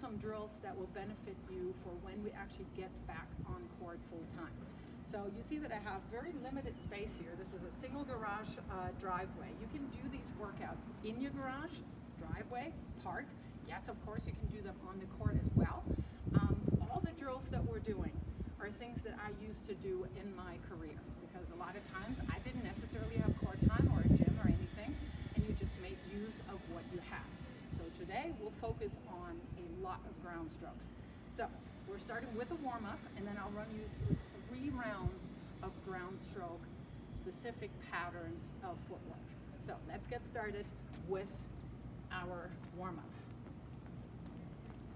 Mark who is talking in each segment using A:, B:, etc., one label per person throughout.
A: some drills that will benefit you for when we actually get back on court full time. So you see that I have very limited space here. This is a single garage driveway. You can do these workouts in your garage, driveway, park. Yes, of course, you can do them on the court as well. All the drills that we're doing are things that I used to do in my career, because a lot of times I didn't necessarily have court time or a gym or anything, and you just make use of what you have. So today we'll focus on a lot of ground strokes. So we're starting with a warm-up, and then I'll run you through 3 rounds of ground stroke specific patterns of footwork. So let's get started with our warm-up.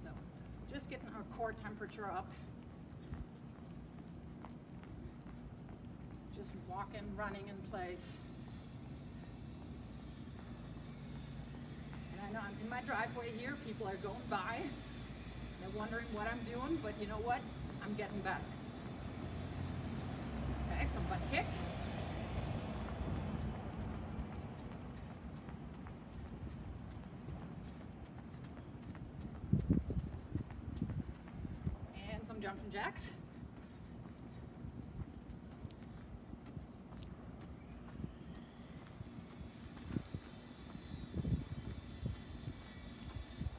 A: So just getting our core temperature up. Just walking, running in place. And I know I'm in my driveway here, people are going by. They're wondering what I'm doing, but you know what? I'm getting better. Okay, some butt kicks. And some jumping jacks.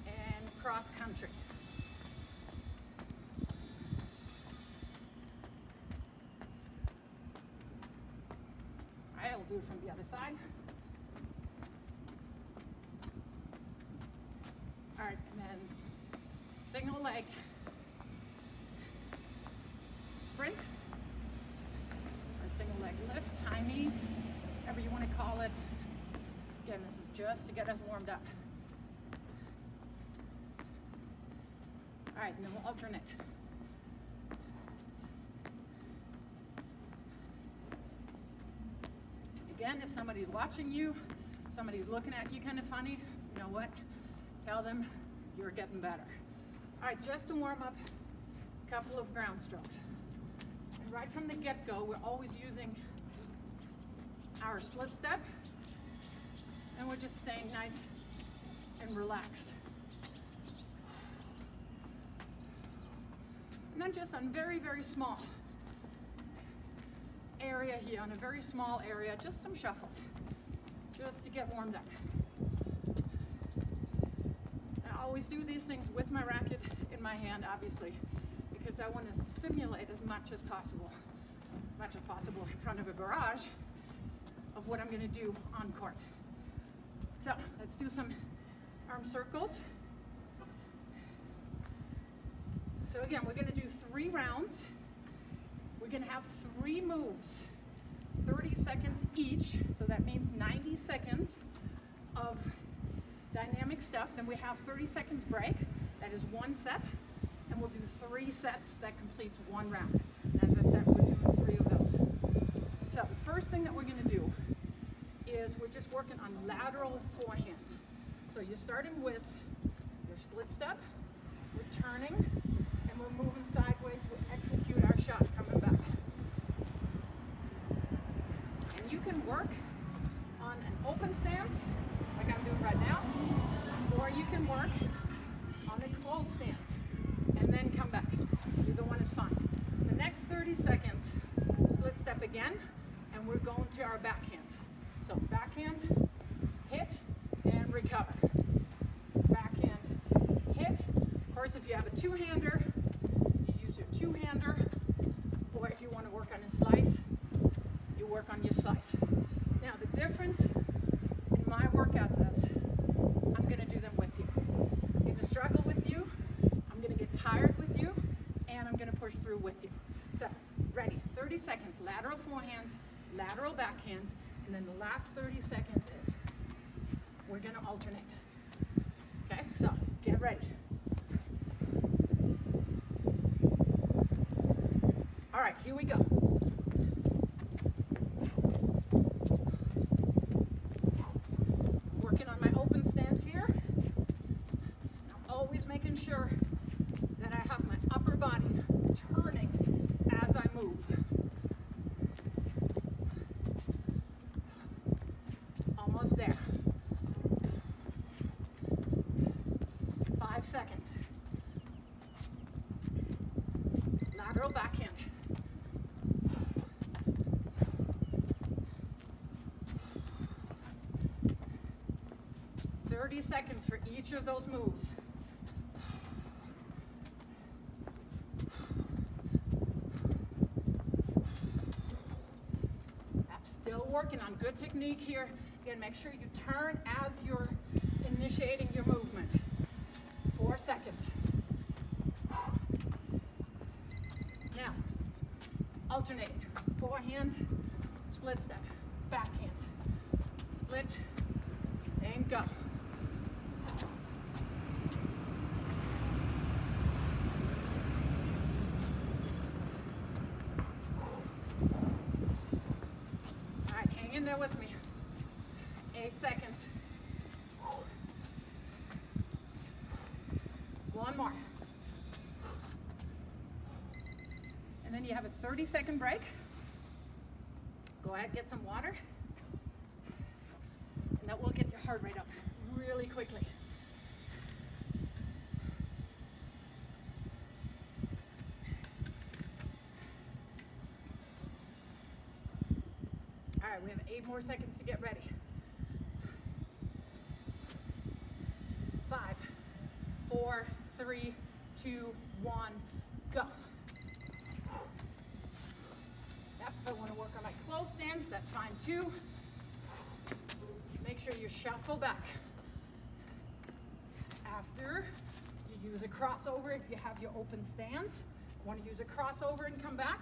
A: And cross country. I'll do it from the other side. All right, and then single leg sprint, or single leg lift, high knees, whatever you want to call it. Again, this is just to get us warmed up. All right, and then we'll alternate. Again, if somebody's watching you, somebody's looking at you kind of funny, you know what? Tell them you're getting better. All right, just to warm up, a couple of ground strokes. And right from the get-go, we're always using our split step, and we're just staying nice and relaxed. And then just on very, very small area here, on a very small area, just some shuffles, just to get warmed up. I always do these things with my racket in my hand, obviously, because I want to simulate as much as possible in front of a garage of what I'm going to do on court. So let's do some arm circles. So again, we're going to do 3 rounds. We're going to have 3 moves, 30 seconds each, so that means 90 seconds of dynamic stuff. Then we have 30 seconds break, that is 1 set, and we'll do 3 sets that completes 1 round. And as I said, we're doing 3 of those. So the first thing that we're going to do is we're just working on lateral forehands. So you're starting with your split step, we're turning, and we're moving sideways. We'll execute our shot coming back. And you can work on an open stance, like I'm doing right now, or you can work on a closed stance and then come back. Either one is fine. The next 30 seconds, split step again, and we're going to our backhands. So backhand, hit, and recover. Backhand, hit. Of course, if you have a two-hander, two-hander, or if you want to work on a slice, you work on your slice. Now the difference in my workouts is I'm going to do them with you. I'm going to struggle with you, I'm going to get tired with you, and I'm going to push through with you. So, ready, 30 seconds, lateral forehands, lateral backhands, and then the last 30 seconds is we're going to alternate. Okay, so get ready. All right, here we go. Working on my open stance here. I'm always making sure that I have my upper body turning as I move. Almost there. 5 seconds. backhand. 30 seconds for each of those moves. I'm still working on good technique here. Again, make sure you turn as you're initiating your movement. 4 seconds. Now, alternating. Forehand, split step, backhand, split, and go. All right, hang in there with me. 8 seconds. One more. And then you have a 30-second break. Go ahead, get some water. And that will get your heart rate up really quickly. All right, we have 8 more seconds to get ready. 5, 4, 3, 2, 1, go. Yep, if I want to work on my close stance, that's fine too. Make sure you shuffle back. After, you use a crossover if you have your open stance. Want to use a crossover and come back.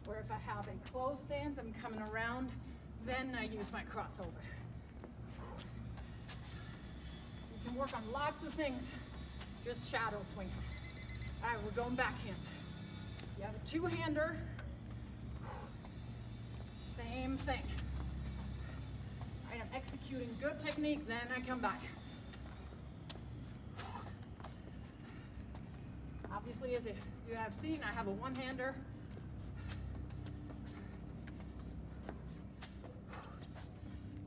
A: Or if I have a closed stance, I'm coming around, then I use my crossover. So you can work on lots of things, just shadow swinging. All right, we're going backhands. If you have a two-hander, same thing. All right, I'm executing good technique, then I come back. Obviously, as you have seen, I have a one-hander.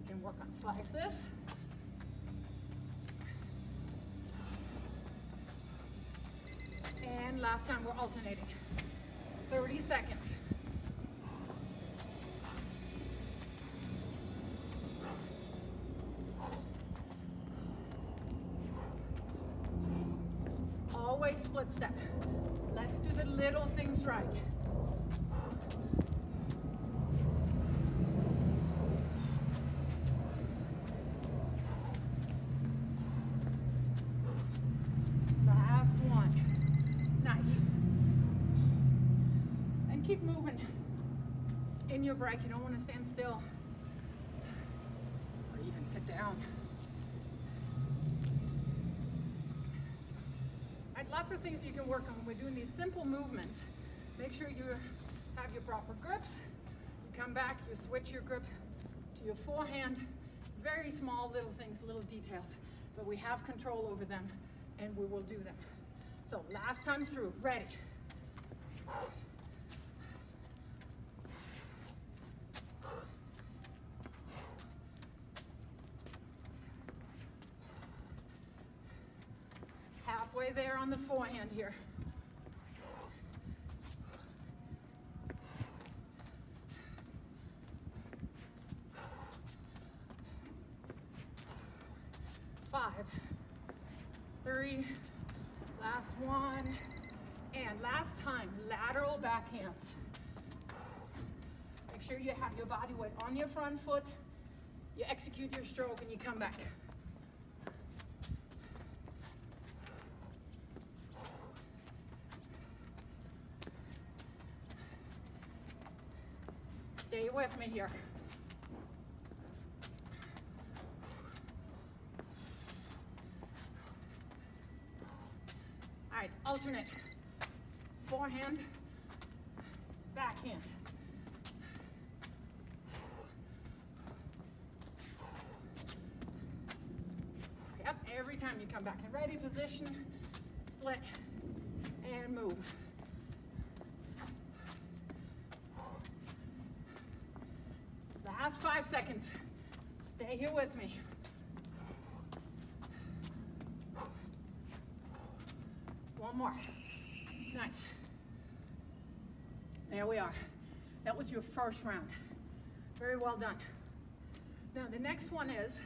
A: You can work on slices. And last time we're alternating. 30 seconds. Always split step. Let's do the little things right. Last one. Nice. And keep moving in your break. You don't want to stand still or even sit down. Lots of things you can work on when we're doing these simple movements. Make sure you have your proper grips. You come back, you switch your grip to your forehand. Very small little things, little details, but we have control over them and we will do them. So last time through, ready. Halfway there on the forehand here. Five, 3, last one, and last time, lateral backhands. Make sure you have your body weight on your front foot, you execute your stroke, and you come back. Stay with me here. All right, alternate. Forehand, backhand. Yep, every time you come back in ready position, split, and move. Last 5 seconds. Stay here with me. One more. Nice. There we are. That was your first round. Very well done. Now the next one is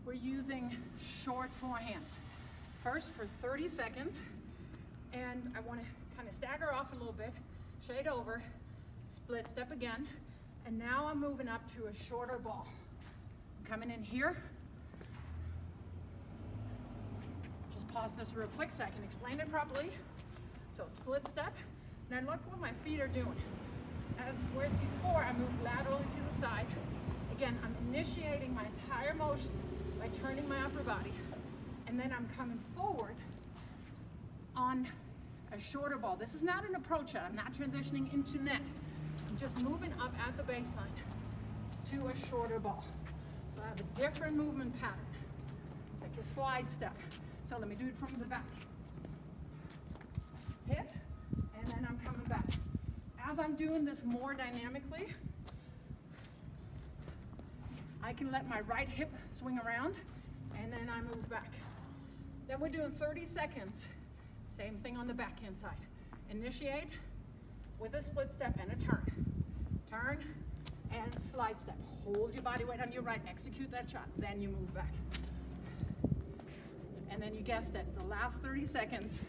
A: we're using short forehands. First for 30 seconds, and I want to kind of stagger off a little bit, shade over, split step again, and now I'm moving up to a shorter ball. I'm coming in here. Just pause this real quick so I can explain it properly. So split step. Now look what my feet are doing. Whereas before I moved laterally to the side, again, I'm initiating my entire motion by turning my upper body, and then I'm coming forward on a shorter ball. This is not an approach shot. I'm not transitioning into net. I'm just moving up at the baseline to a shorter ball. So I have a different movement pattern. It's like a slide step. So let me do it from the back. Hit, and then I'm coming back. As I'm doing this more dynamically, I can let my right hip swing around, and then I move back. Then we're doing 30 seconds. Same thing on the backhand side. Initiate with a split step and a turn. Turn and slide step. Hold your body weight on your right, execute that shot, then you move back. And then you guessed it, the last 30 seconds,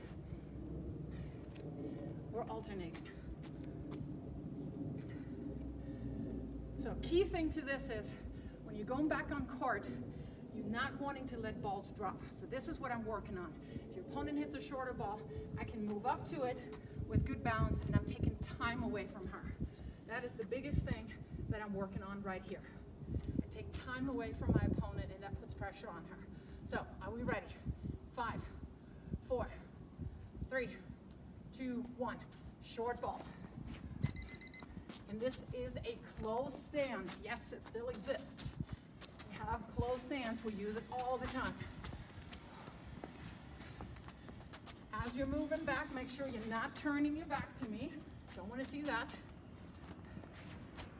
A: we're alternating. So key thing to this is, when you're going back on court, you're not wanting to let balls drop. So this is what I'm working on. If your opponent hits a shorter ball, I can move up to it with good balance, and I'm taking time away from her. That is the biggest thing that I'm working on right here. I take time away from my opponent, and that puts pressure on her. So, are we ready? 5, 4, 3, 2, 1. Short balls. And this is a closed stance. Yes, it still exists. We have closed stance. We use it all the time. As you're moving back, make sure you're not turning your back to me. Don't want to see that.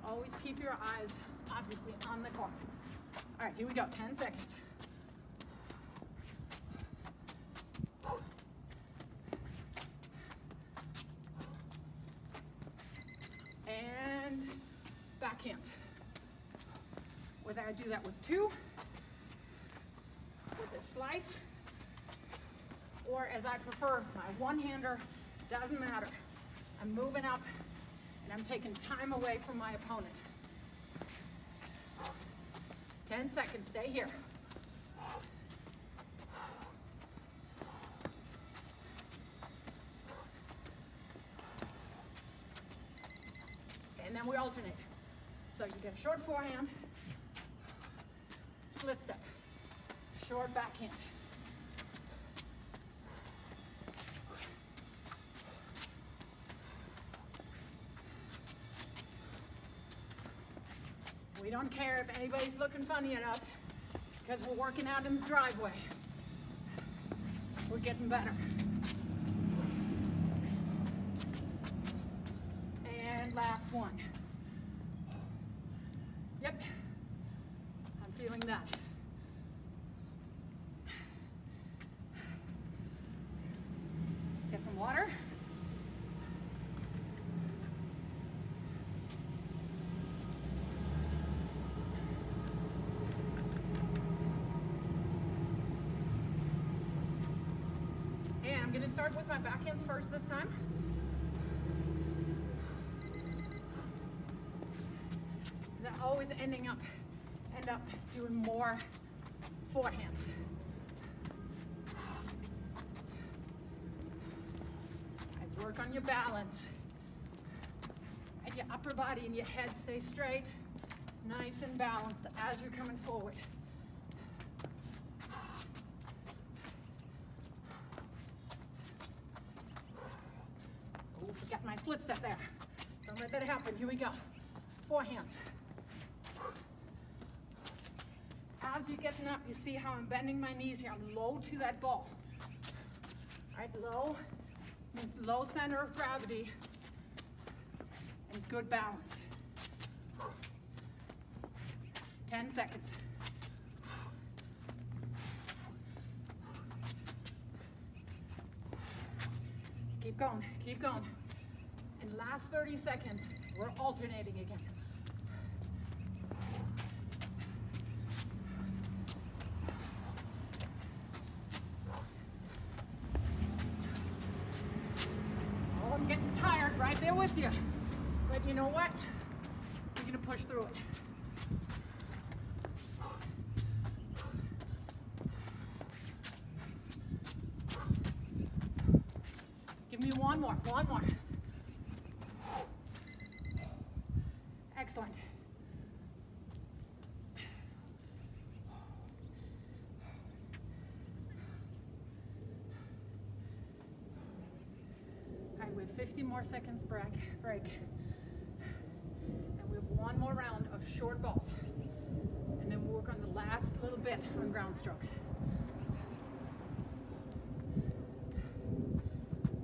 A: Always keep your eyes, obviously, on the court. All right, here we go. 10 seconds. And backhands. Whether I do that with 2, with a slice, or as I prefer, my one-hander, doesn't matter. I'm moving up, and I'm taking time away from my opponent. 10 seconds, stay here. And then we alternate. So you get a short forehand, split step, short backhand. We don't care if anybody's looking funny at us because we're working out in the driveway. We're getting better. And last one. Yep, I'm feeling that. Get some water. And I'm going to start with my backhands first this time. I always end up doing more forehands. I work on your balance. And your upper body and your head stay straight, nice and balanced as you're coming forward. Oh, forgot my split step there. Don't let that happen. Here we go. Forehands. As you're getting up, you see how I'm bending my knees here. I'm low to that ball. All right, low means low center of gravity and good balance. 10 seconds. Keep going, keep going. And last 30 seconds, we're alternating again. Oh, I'm getting tired right there with you. But you know what? You're gonna push through it. Give me one more, one more. Excellent. All right, we have 50 more seconds break. And we have one more round of short balls. And then we'll work on the last little bit on ground strokes.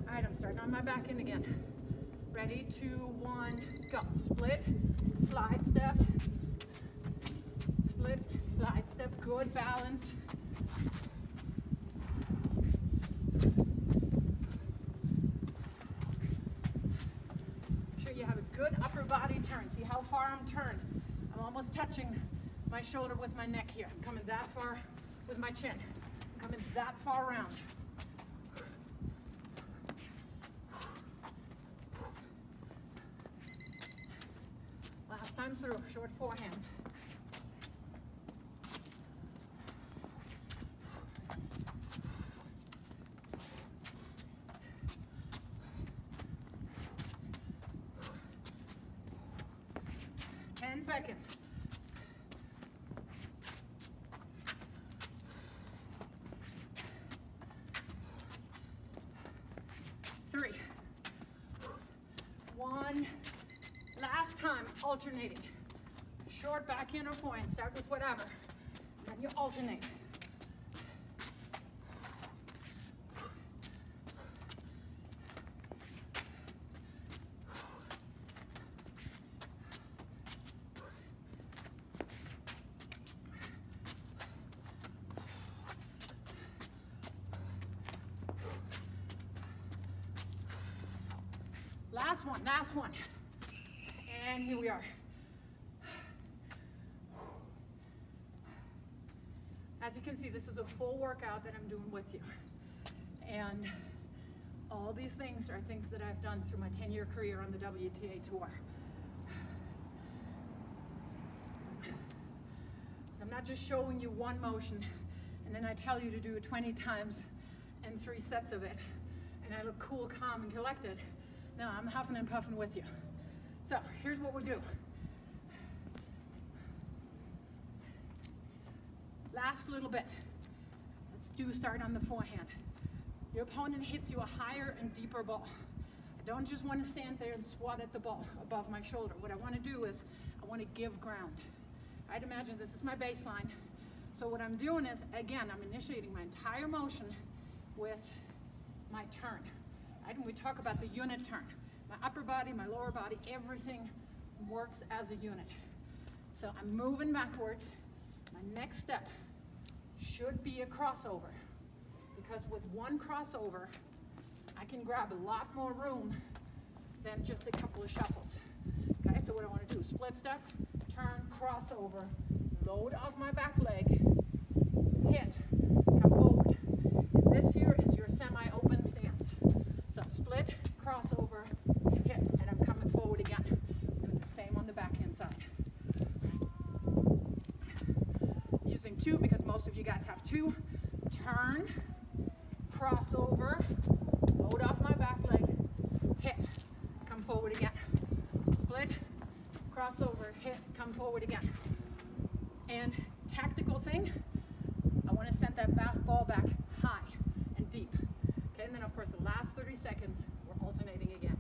A: All right, I'm starting on my back end again. Ready, 2, 1, go. Split, slide step. Split, slide step, good balance. Make sure you have a good upper body turn. See how far I'm turned. I'm almost touching my shoulder with my neck here. I'm coming that far with my chin. I'm coming that far around. Last time through, short forehands. Seconds. 3, 1. Last time, alternating. Short backhand or forehand. Start with whatever. Then you alternate. Last one. And here we are. As you can see, this is a full workout that I'm doing with you. And all these things are things that I've done through my 10-year career on the WTA tour. So I'm not just showing you one motion and then I tell you to do it 20 times and 3 sets of it. And I look cool, calm, and collected. No, I'm huffing and puffing with you. So here's what we'll do. Last little bit. Let's start on the forehand. Your opponent hits you a higher and deeper ball. I don't just want to stand there and swat at the ball above my shoulder. What I want to do is I want to give ground. I'd imagine this is my baseline. So what I'm doing is, again, I'm initiating my entire motion with my turn. Right? And we talk about the unit turn. My upper body, my lower body, everything works as a unit. So I'm moving backwards. My next step should be a crossover, because with one crossover, I can grab a lot more room than just a couple of shuffles. Okay, so what I want to do, split step, turn, crossover, load off my back leg, hit, come forward. And this here is your semi-open stance. So split, crossover, hit, and I'm coming forward again. Doing the same on the backhand side. Using 2 because most of you guys have 2. Turn, crossover, load off my back leg, hit, come forward again. So split, crossover, hit, come forward again. And tactical thing, I want to send that ball back high and deep. Okay, and then of course the last 30 seconds, we're alternating again.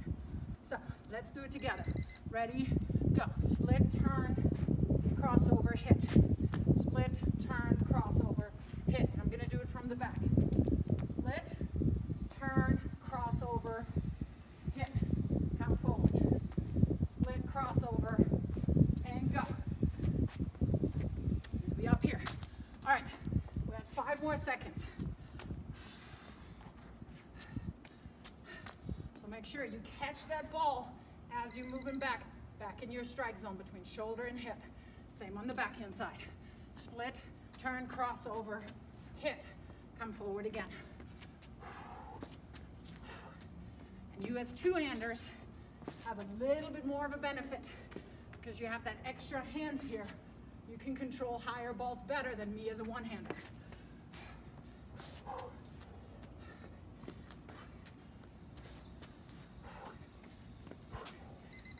A: So let's do it together. Ready, go. Split, turn, crossover, hit. Split, turn, crossover, hit. I'm going to do it from the back. Split, turn, crossover, hit. Come forward. Split, crossover, and go. Be up here. All right, we have 5 more seconds. Make sure you catch that ball as you're moving back in your strike zone between shoulder and hip. Same on the backhand side. Split, turn, crossover, hit, come forward again. And you as two-handers have a little bit more of a benefit because you have that extra hand here. You can control higher balls better than me as a one-hander.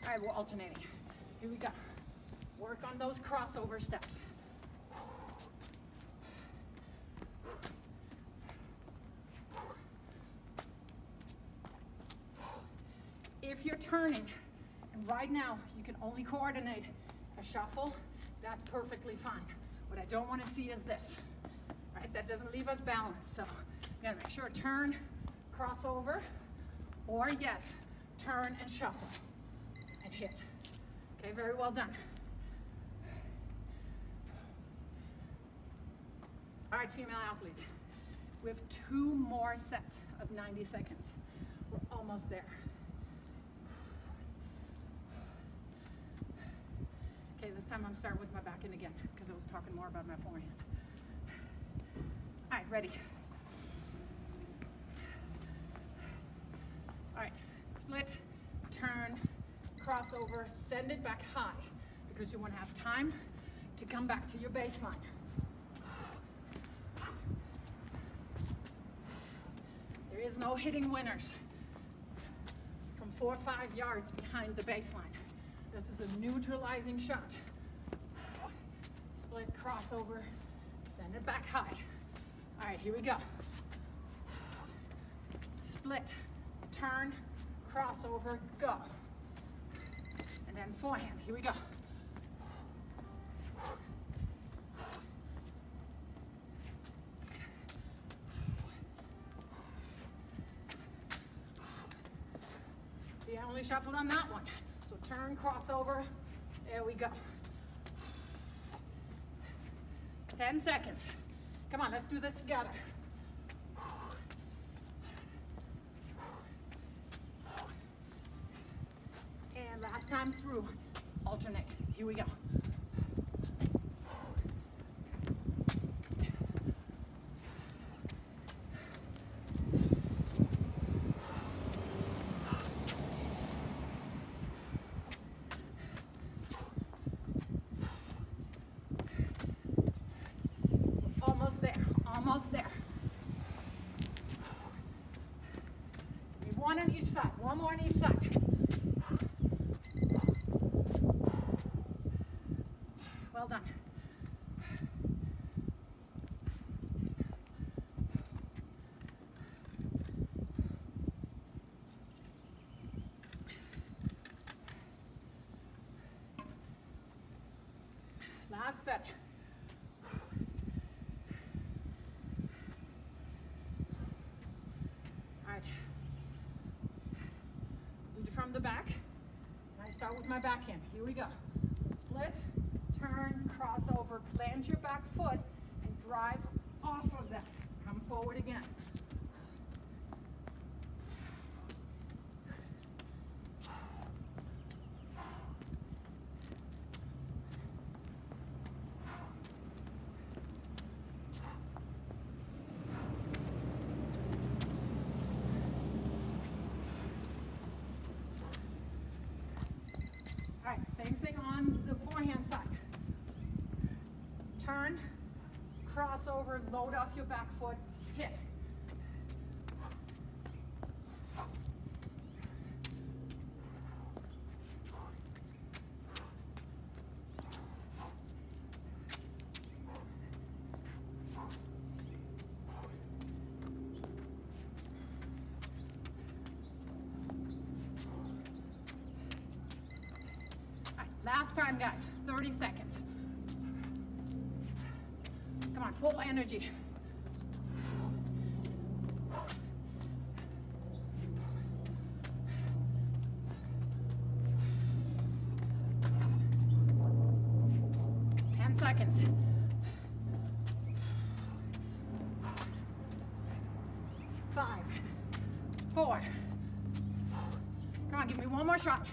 A: All right, we're alternating. Here we go. Work on those crossover steps. If you're turning, and right now you can only coordinate a shuffle, that's perfectly fine. What I don't want to see is this, right? That doesn't leave us balanced. So you gotta make sure turn, crossover, or yes, turn and shuffle and hit. Okay, very well done. All right, female athletes, we have 2 more sets of 90 seconds. We're almost there. Okay, this time I'm starting with my backhand again because I was talking more about my forehand. All right, ready. All right, split, turn, crossover, send it back high because you want to have time to come back to your baseline. There is no hitting winners from 4 or 5 yards behind the baseline. This is a neutralizing shot. Split, crossover, send it back high. All right, here we go. Split, turn, crossover, go. And then forehand, here we go. See, I only shuffled on that one. So turn, crossover, there we go. 10 seconds. Come on, let's do this together. And last time through, alternate. Here we go. Almost there. Give me one on each side. One more on each side. Well done. Last set. From the back, and I start with my backhand. Here we go. So split, turn, crossover, plant your back foot, and drive off of that. Come forward again. All right, same thing on the forehand side. Turn, crossover, load off your back foot, hit. Last time, guys, 30 seconds. Come on, full energy. Seconds. 5, 4, on, give me one more shot.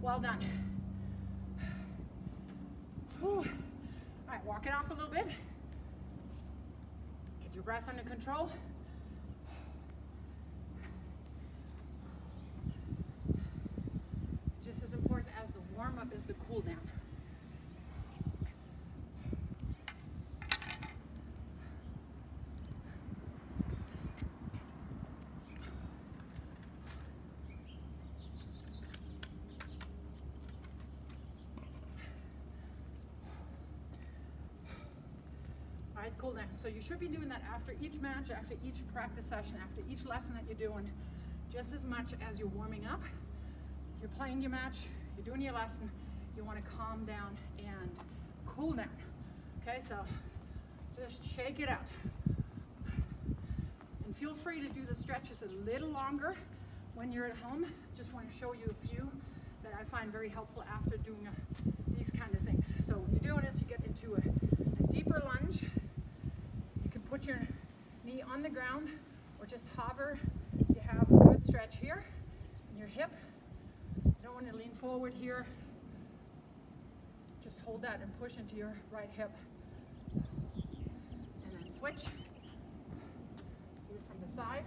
A: Well done. Whew. All right, walk it off a little bit. Get your breath under control. Just as important as the warm-up is the cool down. Cool down. So you should be doing that after each match, after each practice session, after each lesson that you're doing, just as much as you're warming up. You're playing your match, you're doing your lesson, you want to calm down and cool down. Okay, so just shake it out. And feel free to do the stretches a little longer when you're at home. Just want to show you a few that I find very helpful after doing these kind of things. So when you're doing this, you get into a deeper lunge. Put your knee on the ground or just hover. You have a good stretch here in your hip. You don't want to lean forward here. Just hold that and push into your right hip. And then switch. Do it from the side.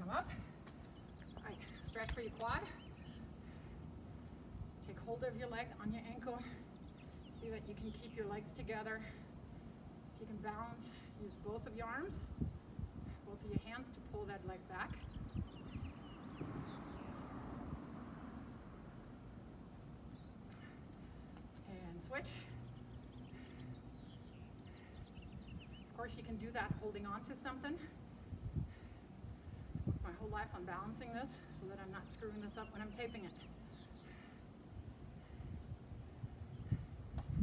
A: Come up. All right, stretch for your quad. Take hold of your leg on your ankle. See that you can keep your legs together. If you can balance, use both of your arms, both of your hands to pull that leg back. And switch. Of course, you can do that holding on to something. My whole life on balancing this so that I'm not screwing this up when I'm taping it.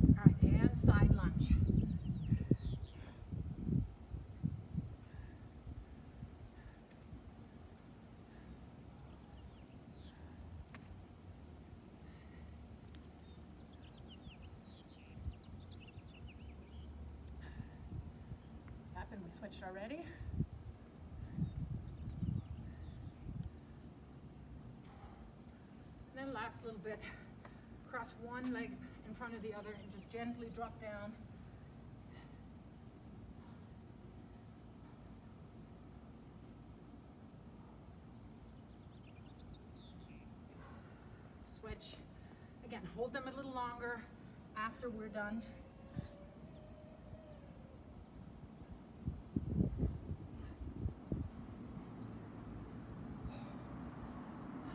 A: All right, and side lunge. Happened, we switched already. Then last little bit, cross one leg in front of the other and just gently drop down. Switch. Again, hold them a little longer after we're done.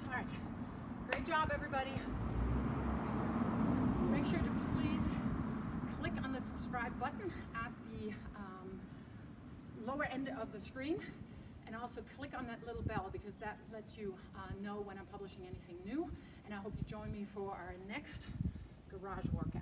A: All right. Great job, everybody. Make sure to please click on the subscribe button at the lower end of the screen, and also click on that little bell because that lets you know when I'm publishing anything new. And I hope you join me for our next garage workout.